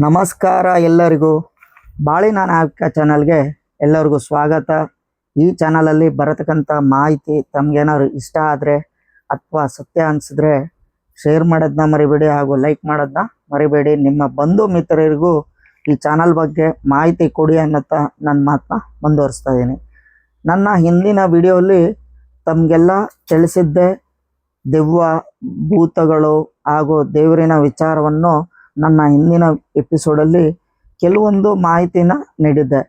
ನಮಸ್ಕಾರ ಎಲ್ಲರಿಗೂ. ಬಾಳಿನ ನಾಯಕ ಚಾನಲ್ಗೆ ಎಲ್ಲರಿಗೂ ಸ್ವಾಗತ. ಈ ಚಾನಲಲ್ಲಿ ಬರತಕ್ಕಂಥ ಮಾಹಿತಿ ತಮಗೇನಾದ್ರು ಇಷ್ಟ ಆದರೆ ಅಥವಾ ಸತ್ಯ ಅನಿಸಿದ್ರೆ ಶೇರ್ ಮಾಡೋದನ್ನ ಮರಿಬೇಡಿ, ಹಾಗೂ ಲೈಕ್ ಮಾಡೋದನ್ನ ಮರಿಬೇಡಿ. ನಿಮ್ಮ ಬಂಧು ಮಿತ್ರರಿಗೂ ಈ ಚಾನಲ್ ಬಗ್ಗೆ ಮಾಹಿತಿ ಕೊಡಿ ಅನ್ನೋತ್ತ ನನ್ನ ಮಾತನ್ನ ಮುಂದುವರಿಸ್ತಾ ಇದ್ದೀನಿ. ನನ್ನ ಹಿಂದಿನ ವಿಡಿಯೋಲಿ ತಮಗೆಲ್ಲ ತಿಳಿಸಿದ್ದೆ ದೆವ್ವ, ಭೂತಗಳು ಹಾಗೂ ದೇವರಿನ ವಿಚಾರವನ್ನು ನನ್ನ ಹಿಂದಿನ ಎಪಿಸೋಡಲ್ಲಿ ಕೆಲವೊಂದು ಮಾಹಿತಿನ ನೀಡಿದ್ದೆ.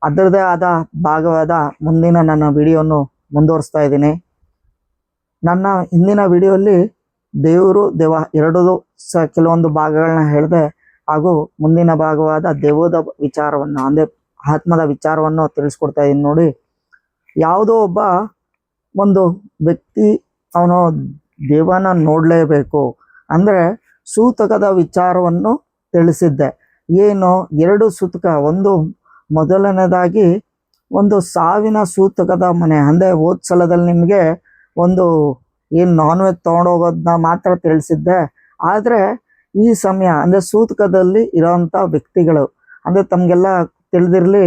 ಅದರದೇ ಆದ ಭಾಗವಾದ ಮುಂದಿನ ನನ್ನ ವಿಡಿಯೋನು ಮುಂದುವರಿಸ್ತಾ ಇದ್ದೀನಿ. ನನ್ನ ಹಿಂದಿನ ವಿಡಿಯೋಲಿ ದೇವರು ದೆವ್ವ ಎರಡೂ ಕೆಲವೊಂದು ಭಾಗಗಳನ್ನ ಹೇಳಿದೆ, ಹಾಗೂ ಮುಂದಿನ ಭಾಗವಾದ ದೆವ್ವದ ವಿಚಾರವನ್ನು ಅಂದರೆ ಆತ್ಮದ ವಿಚಾರವನ್ನು ತಿಳಿಸ್ಕೊಡ್ತಾ ಇದ್ದೀನಿ. ನೋಡಿ, ಯಾವುದೋ ಒಬ್ಬ ಒಂದು ವ್ಯಕ್ತಿ ಅವನು ದೇವನ ನೋಡಲೇಬೇಕು ಅಂದರೆ ಸೂತಕದ ವಿಚಾರವನ್ನು ತಿಳಿಸಿದ್ದೆ. ಏನು, ಎರಡು ಸೂತಕ. ಒಂದು ಮೊದಲನೇದಾಗಿ ಒಂದು ಸಾವಿನ ಸೂತಕದ ಮನೆ, ಅಂದರೆ ಹೋದ ಸಲದಲ್ಲಿ ನಿಮಗೆ ಒಂದು ಏನು ನಾನ್ ವೆಜ್ ತೊಗೊಂಡೋಗೋದನ್ನ ಮಾತ್ರ ತಿಳಿಸಿದ್ದೆ. ಆದರೆ ಈ ಸಮಯ ಅಂದರೆ ಸೂತಕದಲ್ಲಿ ಇರೋವಂಥ ವ್ಯಕ್ತಿಗಳು ಅಂದರೆ ತಮಗೆಲ್ಲ ತಿಳಿದಿರಲಿ,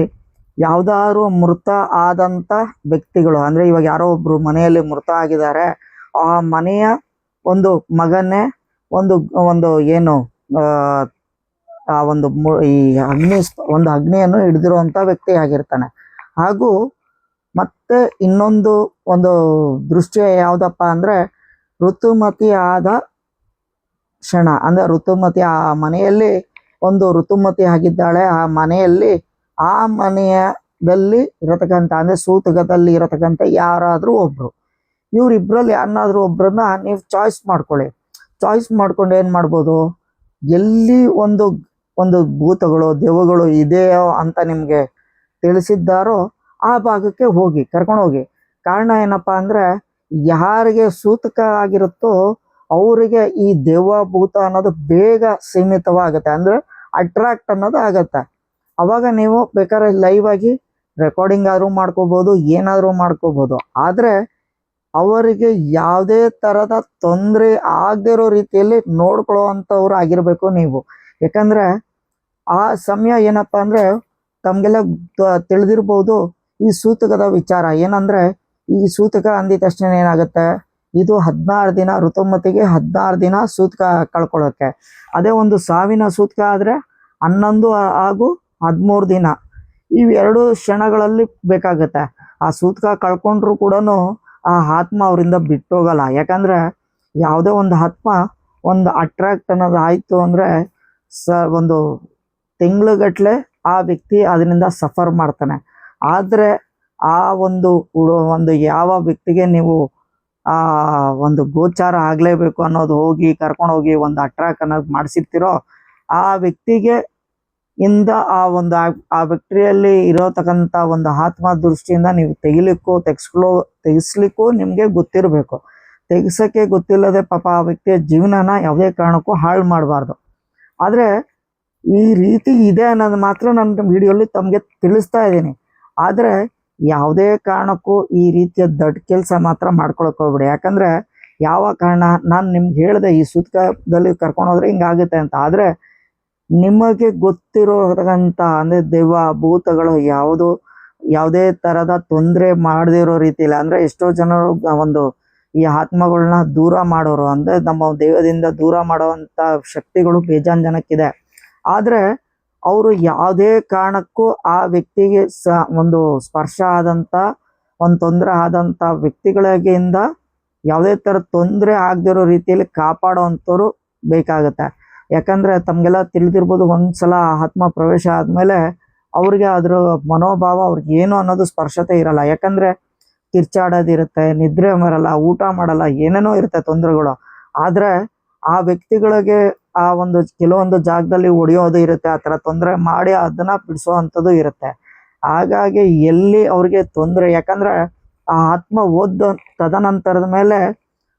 ಯಾವುದಾದ್ರು ಮೃತ ಆದಂಥ ವ್ಯಕ್ತಿಗಳು ಅಂದರೆ ಇವಾಗ ಯಾರೋ ಒಬ್ಬರು ಮನೆಯಲ್ಲಿ ಮೃತ ಆಗಿದ್ದಾರೆ, ಆ ಮನೆಯ ಒಂದು ಮಗನೇ ಒಂದು ಒಂದು ಏನು ಆ ಒಂದು ಈ ಅಗ್ನಿಯನ್ನು ಹಿಡಿದಿರುವಂಥ ವ್ಯಕ್ತಿ ಆಗಿರ್ತಾನೆ. ಹಾಗೂ ಮತ್ತೆ ಇನ್ನೊಂದು ಒಂದು ದೃಶ್ಯ ಯಾವುದಪ್ಪ ಅಂದರೆ ಋತುಮತಿ ಆದ ಕ್ಷಣ, ಅಂದರೆ ಋತುಮತಿ ಆ ಮನೆಯಲ್ಲಿ ಒಂದು ಋತುಮತಿ ಆಗಿದ್ದಾಳೆ. ಆ ಮನೆಯಲ್ಲಿ ಆ ಮನೆಯದಲ್ಲಿ ಇರತಕ್ಕಂಥ ಅಂದರೆ ಸೂತಕದಲ್ಲಿ ಇರತಕ್ಕಂಥ ಯಾರಾದರೂ ಒಬ್ಬರು, ಇವರಿಬ್ಬರಲ್ಲಿ ಯಾರನ್ನಾದ್ರೂ ಒಬ್ಬರನ್ನ ನೀವು ಚಾಯ್ಸ್ ಮಾಡ್ಕೊಳ್ಳಿ. ಚಾಯ್ಸ್ ಮಾಡ್ಕೊಂಡು ಏನು ಮಾಡ್ಬೋದು, ಎಲ್ಲಿ ಒಂದು ಒಂದು ಭೂತಗಳು ದೆವ್ವಗಳು ಇದೆಯೋ ಅಂತ ನಿಮಗೆ ತಿಳಿಸಿದ್ದಾರೋ ಆ ಭಾಗಕ್ಕೆ ಹೋಗಿ, ಕರ್ಕೊಂಡು ಹೋಗಿ. ಕಾರಣ ಏನಪ್ಪ ಅಂದರೆ ಯಾರಿಗೆ ಸೂತಕ ಆಗಿರುತ್ತೋ ಅವರಿಗೆ ಈ ದೆವ್ವ ಭೂತ ಅನ್ನೋದು ಬೇಗ ಸೀಮಿತವಾಗುತ್ತೆ, ಅಂದರೆ ಅಟ್ರಾಕ್ಟ್ ಅನ್ನೋದು ಆಗತ್ತೆ. ಅವಾಗ ನೀವು ಬೇಕಾದ್ರೆ ಲೈವ್ ಆಗಿ ರೆಕಾರ್ಡಿಂಗ್ ಆದರೂ ಮಾಡ್ಕೋಬೋದು, ಏನಾದರೂ ಮಾಡ್ಕೋಬೋದು. ಆದರೆ ಅವರಿಗೆ ಯಾವುದೇ ಥರದ ತೊಂದರೆ ಆಗದೇ ಇರೋ ರೀತಿಯಲ್ಲಿ ನೋಡ್ಕೊಳ್ಳೋ ಅಂಥವ್ರು ಆಗಿರಬೇಕು ನೀವು. ಯಾಕಂದರೆ ಆ ಸಮಯ ಏನಪ್ಪ ಅಂದರೆ ತಮಗೆಲ್ಲ ತಿಳಿದಿರ್ಬೋದು ಈ ಸೂತಕದ ವಿಚಾರ. ಏನಂದರೆ ಈ ಸೂತಕ ಅಂದಿದ ತಕ್ಷಣ ಏನಾಗುತ್ತೆ, ಇದು 16 ದಿನ, ಋತುಮತಿಗೆ 16 ದಿನ ಸೂತಕ ಕಳ್ಕೊಳ್ಳೋಕ್ಕೆ. ಅದೇ ಒಂದು ಸಾವಿನ ಸೂತಕ ಆದರೆ 11 ಹಾಗೂ 13 ದಿನ, ಇವೆರಡು ಕ್ಷಣಗಳಲ್ಲಿ ಬೇಕಾಗುತ್ತೆ. ಆ ಸೂತಕ ಕಳ್ಕೊಂಡ್ರು ಕೂಡ ಆ ಆತ್ಮ ಅವರಿಂದ ಬಿಟ್ಟೋಗಲ್ಲ. ಯಾಕಂದರೆ ಯಾವುದೇ ಒಂದು ಆತ್ಮ ಒಂದು ಅಟ್ರಾಕ್ಟ್ ಅನ್ನೋದು ಆಯಿತು ಅಂದರೆ ಒಂದು ತಿಂಗಳುಗಟ್ಟಲೆ ಆ ವ್ಯಕ್ತಿ ಅದರಿಂದ ಸಫರ್ ಮಾಡ್ತಾನೆ. ಆದರೆ ಆ ಒಂದು ಯಾವ ವ್ಯಕ್ತಿಗೆ ನೀವು ಆ ಒಂದು ಗೋಚಾರ ಆಗಲೇಬೇಕು ಅನ್ನೋದು ಹೋಗಿ ಕರ್ಕೊಂಡೋಗಿ ಒಂದು ಅಟ್ರಾಕ್ಟ್ ಅನ್ನೋದು ಮಾಡಿಸಿರ್ತೀರೋ ಆ ವ್ಯಕ್ತಿಗೆ ಇಂದ ಆ ವ್ಯಕ್ತಿಯಲ್ಲಿ ಇರೋತಕ್ಕಂಥ ಒಂದು ಆತ್ಮ ದೃಷ್ಟಿಯಿಂದ ನೀವು ತೆಗಿಸ್ಲಿಕ್ಕೂ ನಿಮಗೆ ಗೊತ್ತಿರಬೇಕು. ತೆಗಿಸೋಕ್ಕೆ ಗೊತ್ತಿಲ್ಲದೆ ಪಾಪ ಆ ವ್ಯಕ್ತಿಯ ಜೀವನನ ಯಾವುದೇ ಕಾರಣಕ್ಕೂ ಹಾಳು ಮಾಡಬಾರ್ದು. ಆದರೆ ಈ ರೀತಿ ಇದೆ ಅನ್ನೋದು ಮಾತ್ರ ನನ್ನ ವಿಡಿಯೋಲಿ ತಮಗೆ ತಿಳಿಸ್ತಾ ಇದ್ದೀನಿ. ಆದರೆ ಯಾವುದೇ ಕಾರಣಕ್ಕೂ ಈ ರೀತಿಯ ದೊಡ್ಡ ಕೆಲಸ ಮಾತ್ರ ಮಾಡ್ಕೊಳಕ್ಕೆ ಹೋಗ್ಬೇಡಿ. ಯಾಕಂದರೆ ಯಾವ ಕಾರಣ ನಾನು ನಿಮ್ಗೆ ಹೇಳಿದೆ, ಈ ಸೂತಕದಲ್ಲಿ ಕರ್ಕೊಂಡೋದ್ರೆ ಹಿಂಗಾಗುತ್ತೆ ಅಂತ. ಆದರೆ ನಿಮಗೆ ಗೊತ್ತಿರೋದಂಥ ಅಂದರೆ ದೆವ್ವ ಭೂತಗಳು ಯಾವುದೇ ಥರದ ತೊಂದರೆ ಮಾಡದೇ ಇರೋ ರೀತಿಯಲ್ಲಿ, ಅಂದರೆ ಎಷ್ಟೋ ಜನರು ಒಂದು ಈ ಆತ್ಮಗಳನ್ನ ದೂರ ಮಾಡೋರು, ಅಂದರೆ ನಮ್ಮ ದೈವದಿಂದ ದೂರ ಮಾಡುವಂಥ ಶಕ್ತಿಗಳು ಬೇಜಾನ್ ಜನಕ್ಕಿದೆ. ಆದರೆ ಅವರು ಯಾವುದೇ ಕಾರಣಕ್ಕೂ ಆ ವ್ಯಕ್ತಿಗೆ ಒಂದು ಸ್ಪರ್ಶ ಆದಂಥ ಒಂದು ತೊಂದರೆ ಆದಂಥ ವ್ಯಕ್ತಿಗಳಿಂದ ಯಾವುದೇ ಥರ ತೊಂದರೆ ಆಗದಿರೋ ರೀತಿಯಲ್ಲಿ ಕಾಪಾಡೋವಂಥವ್ರು ಬೇಕಾಗುತ್ತೆ. ಯಾಕಂದರೆ ತಮಗೆಲ್ಲ ತಿಳಿದಿರ್ಬೋದು, ಒಂದ್ಸಲ ಆತ್ಮ ಪ್ರವೇಶ ಆದಮೇಲೆ ಅವ್ರಿಗೆ ಅದರ ಮನೋಭಾವ ಅವ್ರಿಗೆ ಏನು ಅನ್ನೋದು ಸ್ಪರ್ಶತೆ ಇರಲ್ಲ. ಯಾಕಂದರೆ ಕಿರ್ಚಾಡೋದಿರುತ್ತೆ, ನಿದ್ರೆ ಬರಲ್ಲ, ಊಟ ಮಾಡಲ್ಲ, ಏನೇನೋ ಇರುತ್ತೆ ತೊಂದರೆಗಳು. ಆದರೆ ಆ ವ್ಯಕ್ತಿಗಳಿಗೆ ಆ ಒಂದು ಕೆಲವೊಂದು ಜಾಗದಲ್ಲಿ ಹೊಡೆಯೋದು ಇರುತ್ತೆ, ಆ ಥರ ತೊಂದರೆ ಮಾಡಿ ಅದನ್ನು ಬಿಡಿಸೋ ಅಂಥದ್ದು ಇರುತ್ತೆ. ಹಾಗಾಗಿ ಎಲ್ಲಿ ಅವ್ರಿಗೆ ತೊಂದರೆ, ಯಾಕಂದರೆ ಆ ಆತ್ಮ ತದನಂತರದ ಮೇಲೆ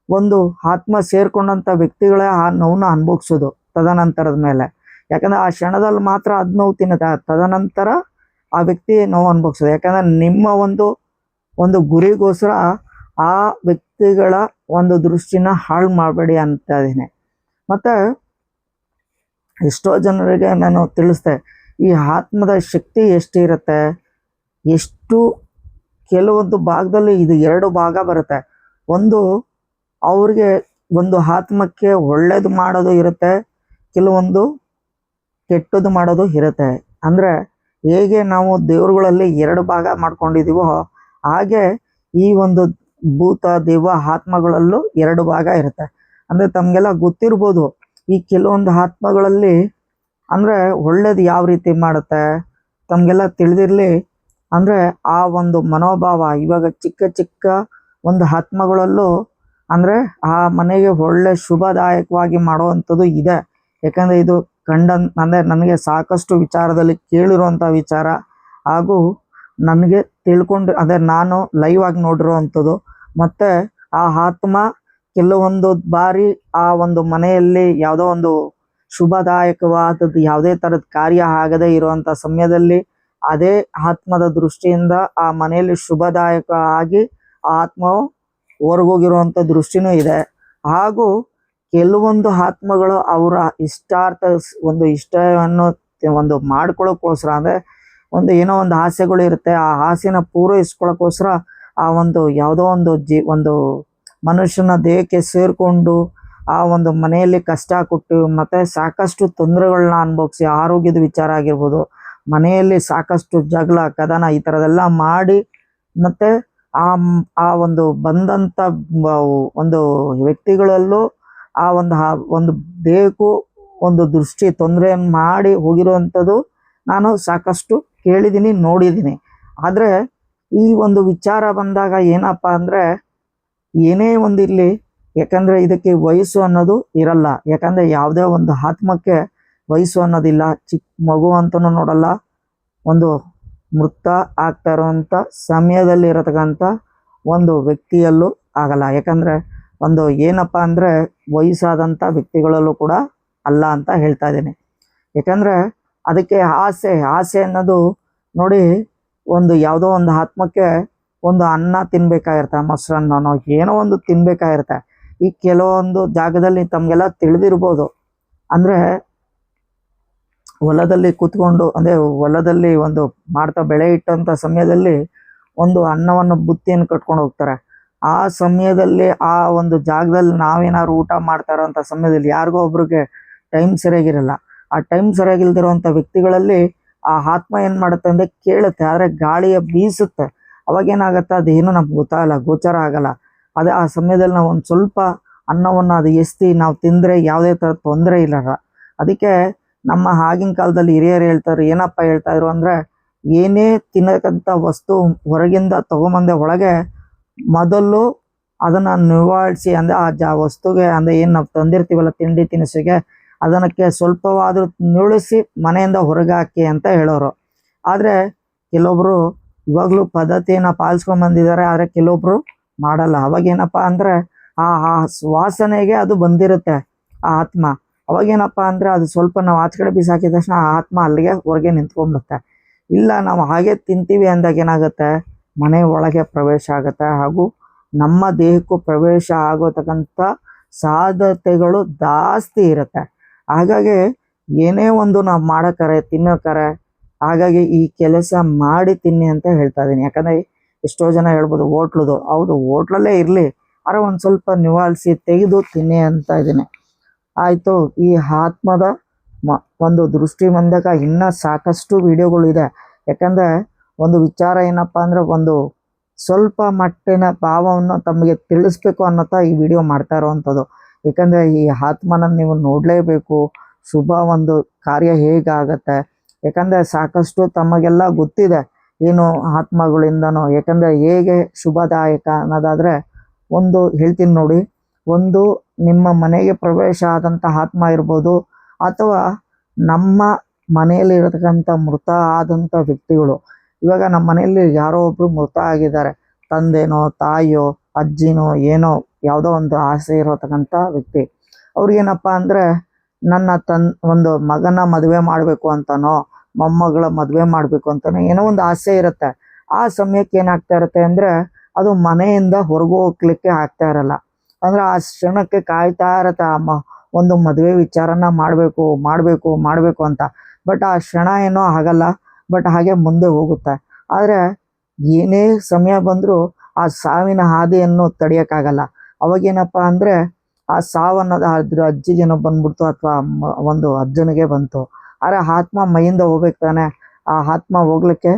ಒಂದು ಆತ್ಮ ಸೇರ್ಕೊಂಡಂಥ ವ್ಯಕ್ತಿಗಳೇ ಆ ನೋವನ್ನ ಅನುಭವಿಸೋದು ತದನಂತರದ ಮೇಲೆ. ಯಾಕಂದರೆ ಆ ಕ್ಷಣದಲ್ಲಿ ಮಾತ್ರ ಅದು ನೋವು ತಿನ್ನುತ್ತೆ, ತದನಂತರ ಆ ವ್ಯಕ್ತಿ ನೋವು ಅನುಭವಿಸೋದು. ಯಾಕಂದರೆ ನಿಮ್ಮ ಒಂದು ಗುರಿಗೋಸ್ಕರ ಆ ವ್ಯಕ್ತಿಗಳ ಒಂದು ದೃಷ್ಟಿನ ಹಾಳು ಮಾಡಬೇಡಿ ಅಂತ ಇದ್ದೀನಿ. ಮತ್ತು ಎಷ್ಟೋ ಜನರಿಗೆ ನಾನು ತಿಳಿಸ್ದೆ, ಈ ಆತ್ಮದ ಶಕ್ತಿ ಎಷ್ಟಿರುತ್ತೆ, ಎಷ್ಟು ಕೆಲವೊಂದು ಭಾಗದಲ್ಲಿ ಇದು 2 ಭಾಗ ಬರುತ್ತೆ. ಒಂದು ಅವ್ರಿಗೆ ಒಂದು ಆತ್ಮಕ್ಕೆ ಒಳ್ಳೇದು ಮಾಡೋದು ಇರುತ್ತೆ, ಕೆಲವೊಂದು ಕೆಟ್ಟದ್ದು ಮಾಡೋದು ಇರುತ್ತೆ. ಅಂದರೆ ಹೇಗೆ ನಾವು ದೇವರುಗಳಲ್ಲಿ 2 ಭಾಗ ಮಾಡ್ಕೊಂಡಿದ್ದೀವೋ ಹಾಗೆ ಈ ಒಂದು ಭೂತ ದೆವ್ವ ಆತ್ಮಗಳಲ್ಲೂ 2 ಭಾಗ ಇರುತ್ತೆ. ಅಂದರೆ ತಮಗೆಲ್ಲ ಗೊತ್ತಿರ್ಬೋದು, ಈ ಕೆಲವೊಂದು ಆತ್ಮಗಳಲ್ಲಿ ಅಂದರೆ ಒಳ್ಳೇದು ಯಾವ ರೀತಿ ಮಾಡುತ್ತೆ ತಮಗೆಲ್ಲ ತಿಳಿದಿರಲಿ. ಅಂದರೆ ಆ ಒಂದು ಮನೋಭಾವ ಇವಾಗ ಚಿಕ್ಕ ಚಿಕ್ಕ ಒಂದು ಆತ್ಮಗಳಲ್ಲೂ ಅಂದರೆ ಆ ಮನೆಗೆ ಒಳ್ಳೆ ಶುಭದಾಯಕವಾಗಿ ಮಾಡುವಂಥದ್ದು ಇದೆ. ಯಾಕಂದರೆ ಇದು ಅಂದರೆ ನನಗೆ ಸಾಕಷ್ಟು ವಿಚಾರದಲ್ಲಿ ಕೇಳಿರುವಂಥ ವಿಚಾರ, ಹಾಗೂ ನನಗೆ ತಿಳ್ಕೊಂಡು ಅಂದರೆ ನಾನು ಲೈವ್ ಆಗಿ ನೋಡಿರುವಂಥದ್ದು. ಮತ್ತು ಆ ಆತ್ಮ ಕೆಲವೊಂದು ಬಾರಿ ಆ ಒಂದು ಮನೆಯಲ್ಲಿ ಯಾವುದೋ ಒಂದು ಶುಭದಾಯಕವಾದದ್ದು ಯಾವುದೇ ಥರದ ಕಾರ್ಯ ಆಗದೇ ಇರುವಂಥ ಸಮಯದಲ್ಲಿ ಅದೇ ಆತ್ಮದ ದೃಷ್ಟಿಯಿಂದ ಆ ಮನೆಯಲ್ಲಿ ಶುಭದಾಯಕ ಆಗಿ ಆ ಆತ್ಮವು ಹೊರಗೋಗಿರುವಂಥ ದೃಷ್ಟಿನೂ ಇದೆ. ಹಾಗೂ ಕೆಲವೊಂದು ಆತ್ಮಗಳು ಅವರ ಒಂದು ಇಷ್ಟವನ್ನು ಒಂದು ಮಾಡ್ಕೊಳ್ಳೋಕ್ಕೋಸ್ಕರ ಅಂದರೆ ಒಂದು ಏನೋ ಒಂದು ಆಸೆಗಳು ಇರುತ್ತೆ, ಆ ಆಸೆನ ಪೂರೈಸ್ಕೊಳ್ಳೋಕ್ಕೋಸ್ಕರ ಆ ಒಂದು ಯಾವುದೋ ಒಂದು ಮನುಷ್ಯನ ದೇಹಕ್ಕೆ ಸೇರಿಕೊಂಡು ಆ ಒಂದು ಮನೆಯಲ್ಲಿ ಕಷ್ಟ ಕೊಟ್ಟು ಮತ್ತು ಸಾಕಷ್ಟು ತೊಂದರೆಗಳನ್ನ ಅನುಭವಿಸಿ, ಆರೋಗ್ಯದ ವಿಚಾರ ಆಗಿರ್ಬೋದು, ಮನೆಯಲ್ಲಿ ಸಾಕಷ್ಟು ಜಗಳ ಕದನ ಈ ಥರದೆಲ್ಲ ಮಾಡಿ ಮತ್ತು ಆ ಒಂದು ಬಂದಂಥ ಒಂದು ವ್ಯಕ್ತಿಗಳಲ್ಲೂ ಆ ಒಂದು ದೇಹಕ್ಕೂ ಒಂದು ದೃಷ್ಟಿ ತೊಂದರೆಯನ್ನು ಮಾಡಿ ಹೋಗಿರುವಂಥದ್ದು ನಾನು ಸಾಕಷ್ಟು ಕೇಳಿದ್ದೀನಿ, ನೋಡಿದ್ದೀನಿ. ಆದರೆ ಈ ಒಂದು ವಿಚಾರ ಬಂದಾಗ ಏನಪ್ಪ ಅಂದರೆ ಏನೇ ಒಂದಿರಲಿ, ಯಾಕಂದರೆ ಇದಕ್ಕೆ ವಯಸ್ಸು ಅನ್ನೋದು ಇರಲ್ಲ. ಯಾಕಂದರೆ ಯಾವುದೇ ಒಂದು ಆತ್ಮಕ್ಕೆ ವಯಸ್ಸು ಅನ್ನೋದಿಲ್ಲ. ಚಿಕ್ಕ ಮಗು ಅಂತಲೂ ನೋಡಲ್ಲ, ಒಂದು ಮೃತ ಆಗ್ತಾ ಇರೋವಂಥ ಸಮಯದಲ್ಲಿ ಇರತಕ್ಕಂಥ ಒಂದು ವ್ಯಕ್ತಿಯಲ್ಲೂ ಆಗಲ್ಲ. ಯಾಕಂದರೆ ಒಂದು ಏನಪ್ಪ ಅಂದರೆ ವಯಸ್ಸಾದಂಥ ವ್ಯಕ್ತಿಗಳಲ್ಲೂ ಕೂಡ ಅಲ್ಲ ಅಂತ ಹೇಳ್ತಾ ಇದ್ದೀನಿ. ಯಾಕಂದರೆ ಅದಕ್ಕೆ ಆಸೆ ಅನ್ನೋದು ನೋಡಿ, ಒಂದು ಯಾವುದೋ ಒಂದು ಆತ್ಮಕ್ಕೆ ಒಂದು ಅನ್ನ ತಿನ್ಬೇಕಾಗಿರುತ್ತೆ, ಮೊಸರನ್ನೋ ಏನೋ ಒಂದು ತಿನ್ಬೇಕಾಗಿರುತ್ತೆ. ಈ ಕೆಲವೊಂದು ಜಾಗದಲ್ಲಿ ತಮಗೆಲ್ಲ ತಿಳಿದಿರ್ಬೋದು, ಅಂದರೆ ಹೊಲದಲ್ಲಿ ಕೂತ್ಕೊಂಡು ಅಂದರೆ ಹೊಲದಲ್ಲಿ ಒಂದು ಮಾಡ್ತಾ ಬೆಳೆ ಇಟ್ಟಂಥ ಸಮಯದಲ್ಲಿ ಒಂದು ಅನ್ನವನ್ನು ಬುತ್ತಿಯನ್ನು ಕಟ್ಕೊಂಡು ಹೋಗ್ತಾರೆ. ಆ ಸಮಯದಲ್ಲಿ ಆ ಒಂದು ಜಾಗದಲ್ಲಿ ನಾವೇನಾದ್ರು ಊಟ ಮಾಡ್ತಾ ಇರೋಂಥ ಸಮಯದಲ್ಲಿ ಯಾರಿಗೋ ಒಬ್ರಿಗೆ ಟೈಮ್ ಸರಿಯಾಗಿರಲ್ಲ. ಆ ಟೈಮ್ ಸರಿಯಾಗಿಲ್ದಿರೋಂಥ ವ್ಯಕ್ತಿಗಳಲ್ಲಿ ಆ ಆತ್ಮ ಏನು ಮಾಡುತ್ತೆ ಅಂದರೆ ಕೇಳುತ್ತೆ, ಆದರೆ ಗಾಳಿಯ ಬೀಸುತ್ತೆ. ಅವಾಗೇನಾಗತ್ತೆ, ಅದೇನು ನಮ್ಗೆ ಗೊತ್ತಾಗಲ್ಲ, ಗೋಚರ ಆಗಲ್ಲ. ಅದೇ ಆ ಸಮಯದಲ್ಲಿ ನಾವು ಒಂದು ಸ್ವಲ್ಪ ಅನ್ನವನ್ನು ಅದು ಎಸ್ತಿ ನಾವು ತಿಂದರೆ ಯಾವುದೇ ಥರ ತೊಂದರೆ ಇಲ್ಲ. ಅದಕ್ಕೆ ನಮ್ಮ ಆಗಿನ ಕಾಲದಲ್ಲಿ ಹಿರಿಯರು ಹೇಳ್ತಾರೆ, ಏನಪ್ಪ ಹೇಳ್ತಾಯಿದ್ರು ಅಂದರೆ, ಏನೇ ತಿನ್ನಕ್ಕಂಥ ವಸ್ತು ಹೊರಗಿಂದ ತೊಗೊಂಬಂದೆ ಒಳಗೆ ಮೊದಲು ಅದನ್ನು ನಿವಾಳಿಸಿ, ಅಂದರೆ ಆ ವಸ್ತುಗೆ ಅಂದರೆ ಏನು ನಾವು ತಂದಿರ್ತೀವಲ್ಲ ತಿಂಡಿ ತಿನಿಸಿಗೆ, ಅದಕ್ಕೆ ಸ್ವಲ್ಪವಾದರೂ ನುಳಿಸಿ ಮನೆಯಿಂದ ಹೊರಗೆ ಹಾಕಿ ಅಂತ ಹೇಳೋರು. ಆದರೆ ಕೆಲವೊಬ್ಬರು ಇವಾಗಲೂ ಪದ್ಧತಿಯನ್ನು ಪಾಲಿಸ್ಕೊಂಬಂದಿದ್ದಾರೆ, ಆದರೆ ಕೆಲವೊಬ್ಬರು ಮಾಡಲ್ಲ. ಅವಾಗೇನಪ್ಪ ಅಂದರೆ ಆ ವಾಸನೆಗೆ ಅದು ಬಂದಿರುತ್ತೆ ಆ ಆತ್ಮ. ಅವಾಗೇನಪ್ಪ ಅಂದರೆ ಅದು ಸ್ವಲ್ಪ ನಾವು ಆಚೆ ಕಡೆ ಬಿಸಾಕಿದ ತಕ್ಷಣ ಆ ಆತ್ಮ ಅಲ್ಲಿಗೆ ಹೊರಗೆ ನಿಂತ್ಕೊಂಡ್ಬಿಡುತ್ತೆ. ಇಲ್ಲ ನಾವು ಹಾಗೆ ತಿಂತೀವಿ ಅಂದಾಗ ಏನಾಗುತ್ತೆ, ಮನೆ ಒಳಗೆ ಪ್ರವೇಶ ಆಗುತ್ತೆ, ಹಾಗೂ ನಮ್ಮ ದೇಹಕ್ಕೂ ಪ್ರವೇಶ ಆಗೋತಕ್ಕಂಥ ಸಾಧ್ಯತೆಗಳು ಜಾಸ್ತಿ ಇರುತ್ತೆ. ಹಾಗಾಗಿ ಏನೇ ಒಂದು ನಾವು ಮಾಡೋಕ್ಕಾರೆ ತಿನ್ನೋಕ್ಕಾರೆ ಹಾಗಾಗಿ ಈ ಕೆಲಸ ಮಾಡಿ ತಿನ್ನಿ ಅಂತ ಹೇಳ್ತಾ ಇದ್ದೀನಿ. ಯಾಕಂದರೆ ಎಷ್ಟೋ ಜನ ಹೇಳ್ಬೋದು ಹೋಟ್ಲದು, ಹೌದು ಹೋಟ್ಲಲ್ಲೇ ಇರಲಿ, ಆದರೆ ಒಂದು ಸ್ವಲ್ಪ ನಿವಾಳಿಸಿ ತೆಗೆದು ತಿನ್ನಿ ಅಂತ ಇದ್ದೀನಿ. ಆಯಿತು. ಈ ಆತ್ಮದ ಒಂದು ದೃಷ್ಟಿ ಬಂದಾಗ ಇನ್ನೂ ಸಾಕಷ್ಟು ವಿಡಿಯೋಗಳಿದೆ. ಯಾಕಂದರೆ ಒಂದು ವಿಚಾರ ಏನಪ್ಪ ಅಂದರೆ, ಒಂದು ಸ್ವಲ್ಪ ಮಟ್ಟಿನ ಭಾವವನ್ನು ತಮಗೆ ತಿಳಿಸ್ಬೇಕು ಅನ್ನೋತಾ ಈ ವಿಡಿಯೋ ಮಾಡ್ತಾ ಇರೋವಂಥದ್ದು. ಏಕೆಂದರೆ ಈ ಆತ್ಮನ ನೀವು ನೋಡಲೇಬೇಕು, ಶುಭ ಒಂದು ಕಾರ್ಯ ಹೇಗಾಗತ್ತೆ. ಯಾಕಂದರೆ ಸಾಕಷ್ಟು ತಮಗೆಲ್ಲ ಗೊತ್ತಿದೆ ಏನು ಆತ್ಮಗಳಿಂದನೂ. ಯಾಕಂದರೆ ಹೇಗೆ ಶುಭದಾಯಕ ಅನ್ನೋದಾದರೆ ಒಂದು ಹೇಳ್ತೀನಿ ನೋಡಿ, ಒಂದು ನಿಮ್ಮ ಮನೆಗೆ ಪ್ರವೇಶ ಆದಂಥ ಆತ್ಮ ಇರ್ಬೋದು, ಅಥವಾ ನಮ್ಮ ಮನೆಯಲ್ಲಿರತಕ್ಕಂಥ ಮೃತ ಆದಂಥ ವ್ಯಕ್ತಿಗಳು. ಇವಾಗ ನಮ್ಮ ಮನೆಯಲ್ಲಿ ಯಾರೋ ಒಬ್ಬರು ಮೃತ ಆಗಿದ್ದಾರೆ, ತಂದೆನೋ ತಾಯಿಯೋ ಅಜ್ಜಿನೋ ಏನೋ ಯಾವುದೋ ಒಂದು ಆಸೆ ಇರತಕ್ಕಂಥ ವ್ಯಕ್ತಿ. ಅವ್ರಿಗೇನಪ್ಪ ಅಂದರೆ ನನ್ನ ಒಂದು ಮಗನ ಮದುವೆ ಮಾಡಬೇಕು ಅಂತನೋ ಮೊಮ್ಮಗಳ ಮದುವೆ ಮಾಡಬೇಕು ಅಂತನೋ ಏನೋ ಒಂದು ಆಸೆ ಇರುತ್ತೆ. ಆ ಸಮಯಕ್ಕೆ ಏನಾಗ್ತಾ ಇರುತ್ತೆ ಅಂದರೆ ಅದು ಮನೆಯಿಂದ ಹೊರಗೆ ಹೋಗ್ಲಿಕ್ಕೆ ಆಗ್ತಾ ಇರಲ್ಲ. ಅಂದರೆ ಆ ಕ್ಷಣಕ್ಕೆ ಕಾಯ್ತಾ ಇರತ್ತೆ, ಒಂದು ಮದುವೆ ವಿಚಾರನ ಮಾಡಬೇಕು ಮಾಡಬೇಕು ಮಾಡಬೇಕು ಅಂತ. ಬಟ್ ಆ ಕ್ಷಣ ಏನೋ ಆಗಲ್ಲ, ಬಟ್ ಹಾಗೆ ಮುಂದೆ ಹೋಗುತ್ತೆ. ಆದರೆ ಏನೇ ಸಮಯ ಬಂದರೂ ಆ ಸಾವಿನ ಹಾದಿಯನ್ನು ತಡೆಯೋಕ್ಕಾಗಲ್ಲ. ಅವಾಗೇನಪ್ಪ ಅಂದರೆ ಆ ಸಾವನ್ನೋದು ಅದ್ರ ಅಜ್ಜಿಗೇನೋ ಬಂದ್ಬಿಡ್ತು ಅಥವಾ ಒಂದು ಅಜ್ಜನಿಗೆ ಬಂತು. ಆದರೆ ಆತ್ಮ ಮೈಯಿಂದ ಹೋಗ್ಬೇಕು ತಾನೆ. ಆ ಆತ್ಮ ಹೋಗ್ಲಿಕ್ಕೆ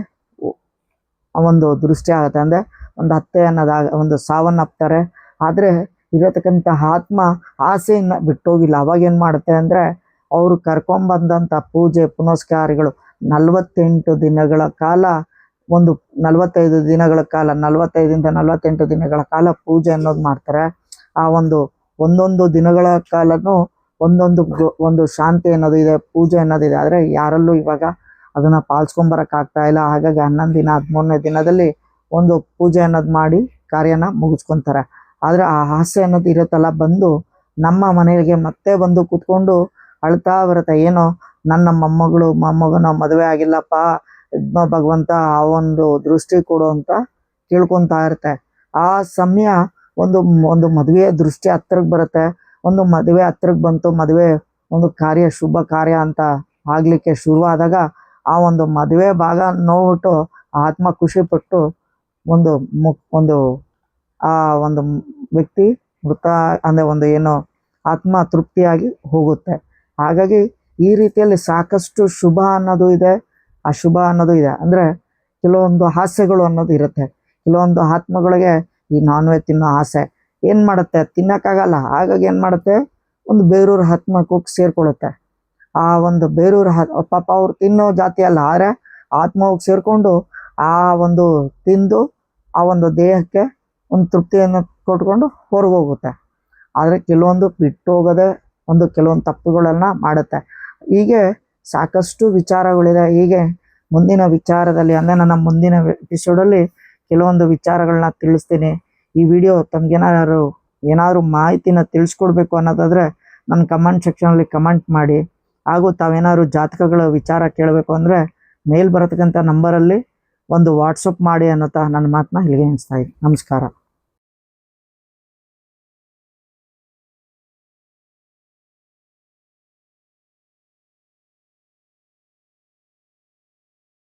ಒಂದು ದೃಷ್ಟಿ ಆಗುತ್ತೆ. ಅಂದರೆ ಒಂದು ಹತ್ಯೆ ಅನ್ನೋದಾಗ ಒಂದು ಸಾವನ್ನಪ್ತಾರೆ. ಆದರೆ ಇರತಕ್ಕಂಥ ಆತ್ಮ ಆಸೆಯನ್ನು ಬಿಟ್ಟೋಗಿಲ್ಲ. ಅವಾಗೇನು ಮಾಡುತ್ತೆ ಅಂದರೆ ಅವರು ಕರ್ಕೊಂಬಂದಂಥ ಪೂಜೆ ಪುನಸ್ಕಾರಗಳು 48 ದಿನಗಳ ಕಾಲ, ಒಂದು 45 ದಿನಗಳ ಕಾಲ, 45ರಿಂದ 48 ದಿನಗಳ ಕಾಲ ಪೂಜೆ ಅನ್ನೋದು ಮಾಡ್ತಾರೆ. ಆ ಒಂದೊಂದು ದಿನಗಳ ಕಾಲನೂ ಒಂದು ಶಾಂತಿ ಅನ್ನೋದು ಇದೆ, ಪೂಜೆ ಅನ್ನೋದಿದೆ. ಆದರೆ ಯಾರಲ್ಲೂ ಇವಾಗ ಅದನ್ನು ಪಾಲಿಸ್ಕೊಂಬರೋಕ್ಕಾಗ್ತಾ ಇಲ್ಲ. ಹಾಗಾಗಿ 11 ದಿನ 13ನೇ ದಿನದಲ್ಲಿ ಒಂದು ಪೂಜೆ ಅನ್ನೋದು ಮಾಡಿ ಕಾರ್ಯನ ಮುಗಿಸ್ಕೊತಾರೆ. ಆದರೆ ಆ ಆಸೆ ಅನ್ನೋದು ಇರುತ್ತಲ್ಲ, ಬಂದು ನಮ್ಮ ಮನೆಗೆ ಮತ್ತೆ ಬಂದು ಕೂತ್ಕೊಂಡು ಅಳ್ತಾ ಬರುತ್ತೆ. ಏನೋ ನನ್ನ ಮೊಮ್ಮಗನ ಮದುವೆ ಆಗಿಲ್ಲಪ್ಪ, ಭಗವಂತ ಆ ಒಂದು ದೃಷ್ಟಿ ಕೊಡು ಅಂತ ಕೇಳ್ಕೊತಾ ಇರುತ್ತೆ. ಆ ಸಮಯ ಒಂದು ಮದುವೆಯ ದೃಷ್ಟಿ ಹತ್ರಕ್ಕೆ ಬರುತ್ತೆ. ಒಂದು ಮದುವೆ ಹತ್ರಕ್ಕೆ ಬಂತು, ಮದುವೆ ಒಂದು ಕಾರ್ಯ ಶುಭ ಕಾರ್ಯ ಅಂತ ಆಗಲಿಕ್ಕೆ ಶುರುವಾದಾಗ ಆ ಒಂದು ಮದುವೆ ಭಾಗ ನೋಡ್ಬಿಟ್ಟು ಆತ್ಮ ಖುಷಿಪಟ್ಟು ಆ ಒಂದು ವ್ಯಕ್ತಿ ಮೃತ ಅಂದರೆ ಒಂದು ಏನೋ ಆತ್ಮ ತೃಪ್ತಿಯಾಗಿ ಹೋಗುತ್ತೆ. ಹಾಗಾಗಿ ಈ ರೀತಿಯಲ್ಲಿ ಸಾಕಷ್ಟು ಶುಭ ಅನ್ನೋದು ಇದೆ, ಅಶುಭ ಅನ್ನೋದು ಇದೆ. ಅಂದರೆ ಕೆಲವೊಂದು ಹಾಸ್ಯಗಳು ಅನ್ನೋದು ಇರುತ್ತೆ. ಕೆಲವೊಂದು ಆತ್ಮಗಳಿಗೆ ಈ ನಾನ್ ವೆಜ್ ತಿನ್ನೋ ಆಸೆ ಏನು ಮಾಡುತ್ತೆ, ತಿನ್ನೋಕ್ಕಾಗಲ್ಲ. ಹಾಗಾಗಿ ಏನು ಮಾಡುತ್ತೆ, ಒಂದು ಬೇರೂರ ಆತ್ಮಕ್ಕೆ ಹೋಗಿ ಸೇರಿಕೊಳ್ಳುತ್ತೆ. ಆ ಒಂದು ಬೇರೂರ ಪಾಪ ಅವ್ರು ತಿನ್ನೋ ಜಾತಿ ಅಲ್ಲ, ಆದರೆ ಆತ್ಮ ಹೋಗಿ ಸೇರಿಕೊಂಡು ಆ ಒಂದು ತಿಂದು ಆ ಒಂದು ದೇಹಕ್ಕೆ ಒಂದು ತೃಪ್ತಿಯನ್ನು ಕೊಟ್ಕೊಂಡು ಹೊರಗೋಗುತ್ತೆ. ಆದರೆ ಕೆಲವೊಂದು ಬಿಟ್ಟು ಹೋಗೋದೇ ಕೆಲವೊಂದು ತಪ್ಪುಗಳನ್ನು ಮಾಡುತ್ತೆ. ಹೀಗೆ ಸಾಕಷ್ಟು ವಿಚಾರಗಳಿದೆ. ಹೀಗೆ ಮುಂದಿನ ವಿಚಾರದಲ್ಲಿ ಅಂದರೆ ನನ್ನ ಮುಂದಿನ ಎಪಿಸೋಡಲ್ಲಿ ಕೆಲವೊಂದು ವಿಚಾರಗಳನ್ನ ತಿಳಿಸ್ತೀನಿ. ಈ ವಿಡಿಯೋ ಏನಾದರೂ ಮಾಹಿತಿನ ತಿಳಿಸ್ಕೊಡ್ಬೇಕು ಅನ್ನೋದಾದರೆ ನನ್ನ ಕಮೆಂಟ್ ಸೆಕ್ಷನಲ್ಲಿ ಕಮೆಂಟ್ ಮಾಡಿ. ಹಾಗೂ ತಾವೇನಾದ್ರು ಜಾತಕಗಳ ವಿಚಾರ ಕೇಳಬೇಕು ಅಂದರೆ ಮೇಲ್ ಬರತಕ್ಕಂಥ ನಂಬರಲ್ಲಿ ಒಂದು ವಾಟ್ಸಪ್ ಮಾಡಿ ಅನ್ನೋತಾ ನನ್ನ ಮಾತನ್ನ ಇಲ್ಲಿಗೆ ನಿಲ್ಲಿಸ್ತಾ ಇದ್ದೀನಿ. ನಮಸ್ಕಾರ.